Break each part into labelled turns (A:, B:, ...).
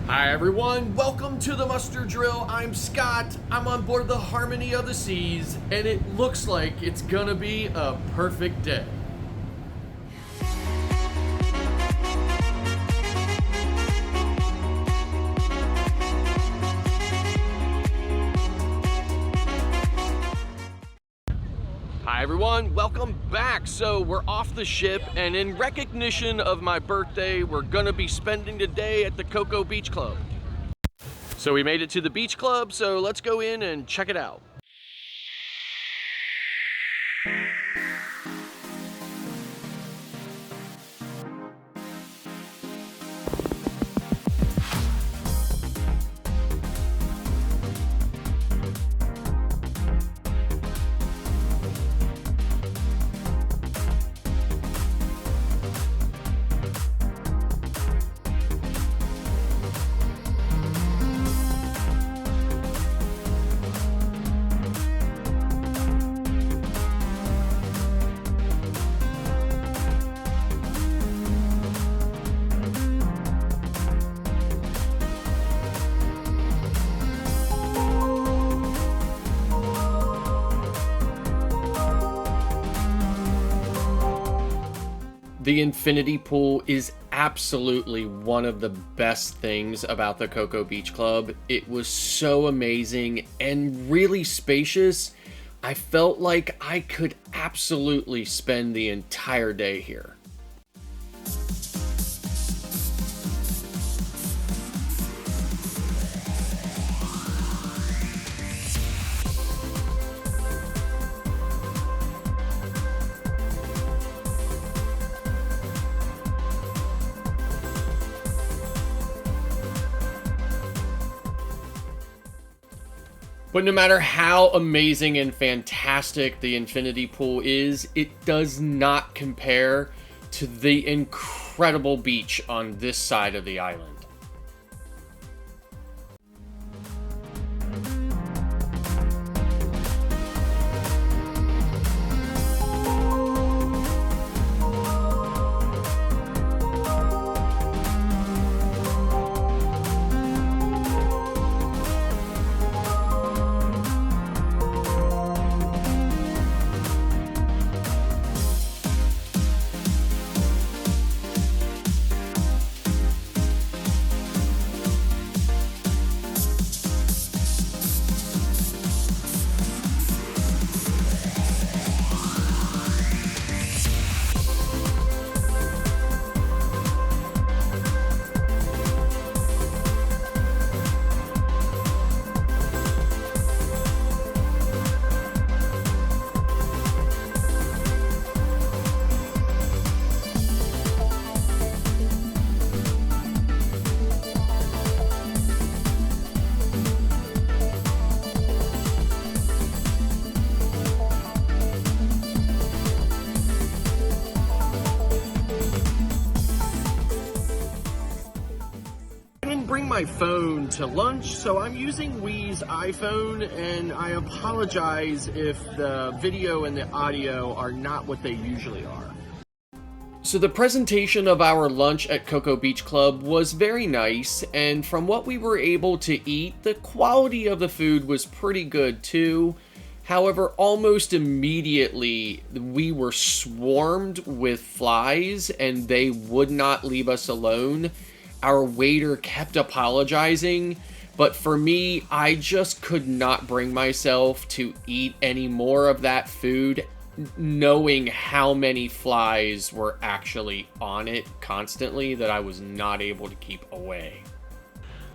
A: Hi everyone, welcome to the muster drill. I'm Scott. I'm on board the Harmony of the Seas, and it looks like it's gonna be a perfect day. Hi everyone, welcome back. So we're off the ship, and in recognition of my birthday, we're gonna be spending the day at the Coco Beach Club. So we made it to the beach club, so let's go in and check it out. The infinity pool is absolutely one of the best things about the Coco Beach Club. It was so amazing and really spacious. I felt like I could absolutely spend the entire day here. But no matter how amazing and fantastic the infinity pool is, it does not compare to the incredible beach on this side of the island. Bring my phone to lunch, so I'm using Wee's iPhone, and I apologize if the video and the audio are not what they usually are. So the presentation of our lunch at Coco Beach Club was very nice, and from what we were able to eat, the quality of the food was pretty good too. However, almost immediately we were swarmed with flies, and they would not leave us alone. Our waiter kept apologizing, but for me, I just could not bring myself to eat any more of that food, knowing how many flies were actually on it constantly that I was not able to keep away.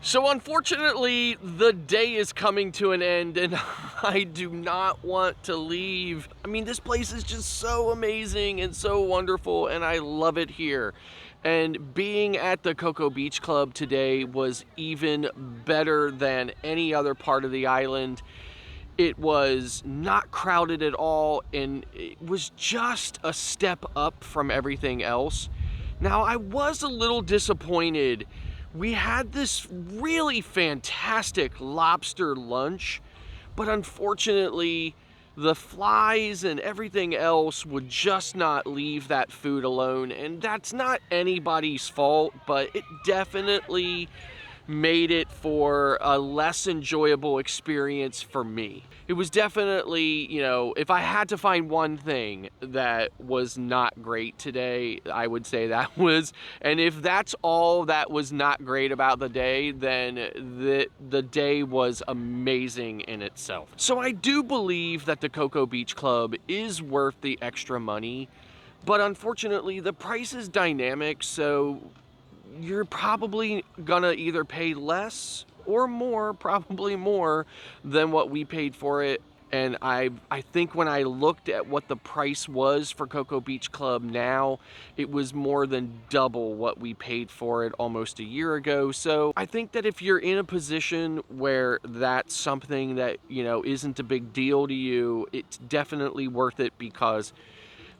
A: So unfortunately, the day is coming to an end, and I do not want to leave. I mean, this place is just so amazing and so wonderful, and I love it here. And being at the Coco Beach Club today was even better than any other part of the island. It was not crowded at all, and it was just a step up from everything else. Now, I was a little disappointed. We had this really fantastic lobster lunch, but unfortunately, the flies and everything else would just not leave that food alone, and that's not anybody's fault, but it definitely made it for a less enjoyable experience for me. It was definitely, you know, if I had to find one thing that was not great today, I would say that was, and if that's all that was not great about the day, then the day was amazing in itself. So I do believe that the Coco Beach Club is worth the extra money, but unfortunately the price is dynamic, so you're probably gonna either pay less or more, probably more than what we paid for it. And I think when I looked at what the price was for Coco Beach Club now, it was more than double what we paid for it almost a year ago. So I think that if you're in a position where that's something that, you know, isn't a big deal to you, it's definitely worth it, because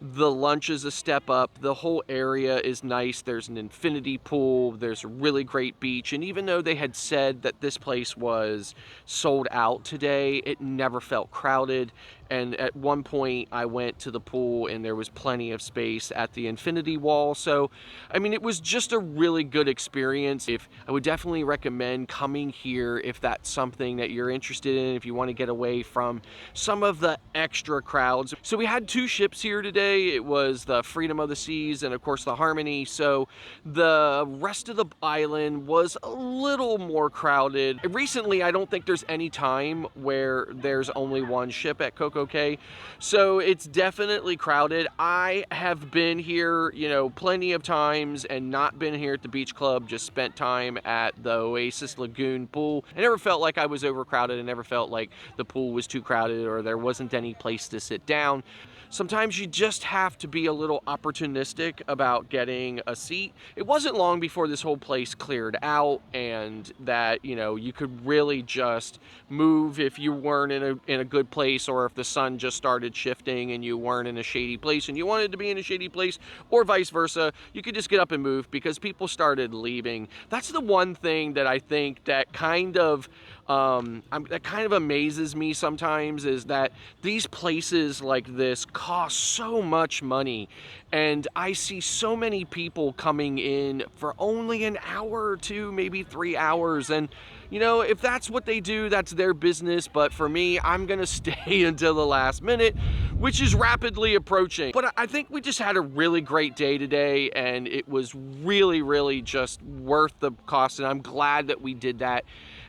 A: the lunch is a step up. The whole area is nice. There's an infinity pool. There's a really great beach. And even though they had said that this place was sold out today, it never felt crowded. And at one point I went to the pool and there was plenty of space at the infinity wall. So, I mean, it was just a really good experience. I would definitely recommend coming here if that's something that you're interested in, if you want to get away from some of the extra crowds. So we had two ships here today. It was the Freedom of the Seas and of course the Harmony. So the rest of the island was a little more crowded. Recently, I don't think there's any time where there's only one ship at Coco Cay, so it's definitely crowded. I have been here, you know, plenty of times and not been here at the beach club, just spent time at the Oasis Lagoon pool. I never felt like I was overcrowded. I never felt like the pool was too crowded or there wasn't any place to sit down. Sometimes you just have to be a little opportunistic about getting a seat. It wasn't long before this whole place cleared out, and that, you know, you could really just move if you weren't in a good place, or if the sun just started shifting and you weren't in a shady place and you wanted to be in a shady place, or vice versa. You could just get up and move because people started leaving. That's the one thing that I think that kind of amazes me sometimes, is that these places like this cost so much money, and I see so many people coming in for only an hour or two, maybe 3 hours. And you know, if that's what they do, that's their business. But for me, I'm gonna stay until the last minute, which is rapidly approaching. But I think we just had a really great day today, and it was really, really just worth the cost, and I'm glad that we did that.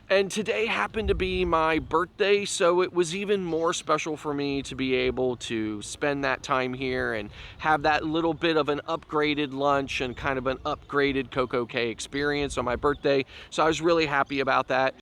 A: And today happened to be my birthday, so it was even more special for me to be able to spend that time here and have that little bit of an upgraded lunch and kind of an upgraded Coco Cay experience on my birthday. So I was really happy about that.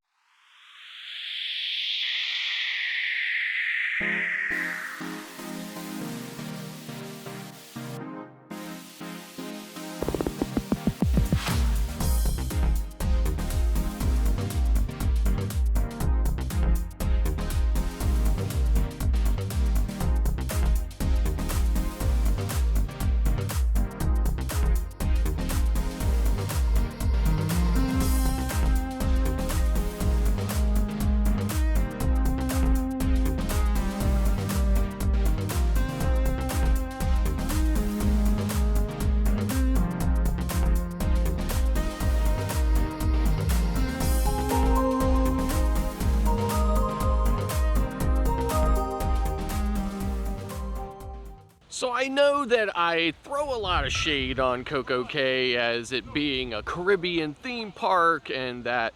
A: So I know that I throw a lot of shade on Coco Cay as it being a Caribbean theme park, and that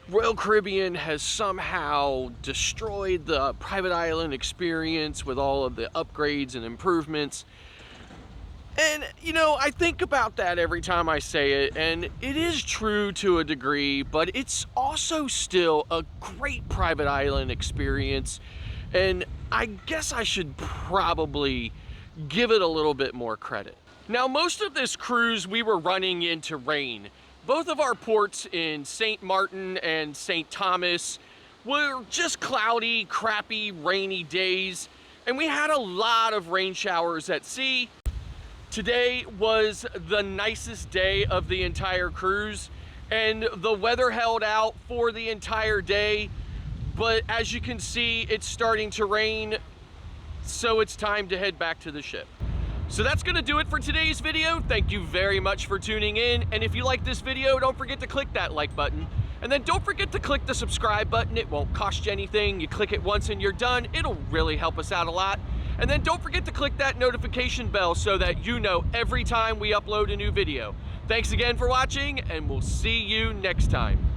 A: Royal Caribbean has somehow destroyed the private island experience with all of the upgrades and improvements. And, you know, I think about that every time I say it, and it is true to a degree, but it's also still a great private island experience. And I guess I should probably give it a little bit more credit. Now, most of this cruise we were running into rain. Both of our ports in St. Martin and St. Thomas were just cloudy, crappy, rainy days, and we had a lot of rain showers at sea. Today was the nicest day of the entire cruise, and the weather held out for the entire day, but as you can see, it's starting to rain, so it's time to head back to the ship. So that's gonna do it for today's video. Thank you very much for tuning in. And if you like this video, don't forget to click that like button. And then don't forget to click the subscribe button. It won't cost you anything. You click it once and you're done. It'll really help us out a lot. And then don't forget to click that notification bell so that you know every time we upload a new video. Thanks again for watching, and we'll see you next time.